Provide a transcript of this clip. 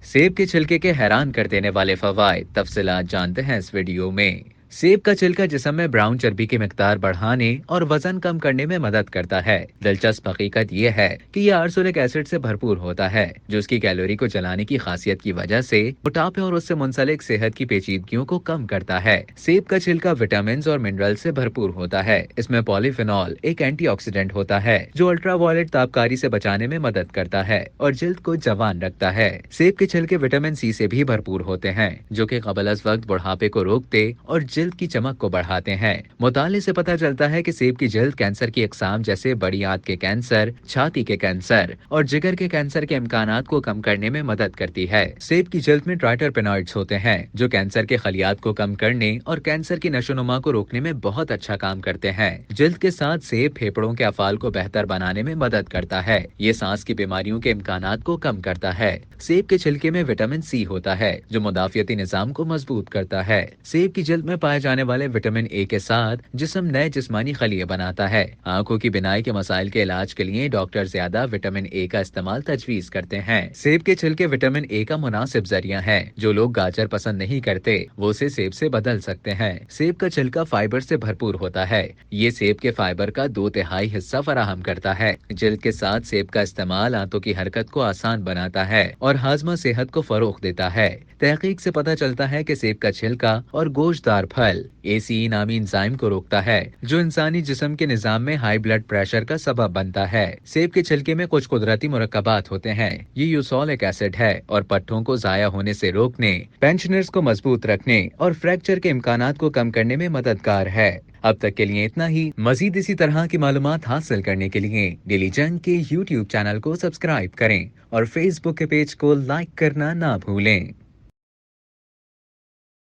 सेब के छिलके के हैरान कर देने वाले फवाइद तफसीलात जानते हैं इस वीडियो में। सेब का छिलका जिस्म में ब्राउन चर्बी की मिकदार बढ़ाने और वजन कम करने में मदद करता है। दिलचस्प हकीकत यह है कि यह आर्सोनिक एसिड से भरपूर होता है, जो उसकी कैलोरी को जलाने की खासियत की वजह से मोटापे और उससे मुंसलिक सेहत की पेचीदगियों को कम करता है। सेब का छिलका विटामिन और मिनरल से भरपूर होता है। इसमें पॉलीफिनॉल एक एंटीऑक्सीडेंट होता है जो अल्ट्रावायलेट तापकारी से बचाने में मदद करता है और जिल्द को जवान रखता है। सेब के छिलके विटामिन सी से भी भरपूर होते हैं, जो कि क़ब्ल अज़ वक्त बुढ़ापे को रोकते और जिल्द की चमक को बढ़ाते हैं। मुताले से पता चलता है कि सेब की जिल्द कैंसर की अक़साम जैसे बड़ी आंत के कैंसर, छाती के कैंसर और जिगर के कैंसर के इम्कानात को कम करने में मदद करती है। सेब की जिल्द में ट्राइटरपेनॉइड्स होते हैं जो कैंसर के खलियात को कम करने और कैंसर की नशोनुमा को रोकने में बहुत अच्छा काम करते हैं। जिल्द के साथ सेब फेफड़ों के अफ़ाल को बेहतर बनाने में मदद करता है। ये सांस की बीमारियों के इम्कानात को कम करता है। सेब के छिलके में विटामिन सी होता है जो मुदाफ़ियती निज़ाम को मजबूत करता है। सेब की जिल्द में पाए जाने वाले विटामिन ए के साथ जिस्म नए जिस्मानी खलिए बनाता है। आंखों की बिनाई के मसाइल के इलाज के लिए डॉक्टर ज्यादा विटामिन ए का इस्तेमाल तजवीज करते हैं। सेब के छिलके विटामिन ए का मुनासिब जरिया है। जो लोग गाजर पसंद नहीं करते वो उसे सेब से बदल सकते हैं। सेब का छिलका फाइबर से भरपूर होता है। ये सेब के फाइबर का 2/3 हिस्सा फराहम करता है। जिल्द के साथ सेब का इस्तेमाल आंतों की हरकत को आसान बनाता है और हाजमा सेहत को फरोग देता है। तहकीक से पता चलता है कि सेब का छिलका और गोश्तदार फल एसी नामी एंजाइम को रोकता है, जो इंसानी जिस्म के निजाम में हाई ब्लड प्रेशर का सबब बनता है। सेब के छिलके में कुछ कुदरती मुरक्कबात होते हैं। ये यूसोलिक एसिड है और पट्टों को जाया होने से रोकने, पेंशनर्स को मजबूत रखने और फ्रैक्चर के इम्कानात को कम करने में मददगार है। अब तक के लिए इतना ही। मजीद इसी तरह की मालूमात हासिल करने के लिए डेली जंग के YouTube चैनल को सब्सक्राइब करें और Facebook के पेज को लाइक करना ना भूलें।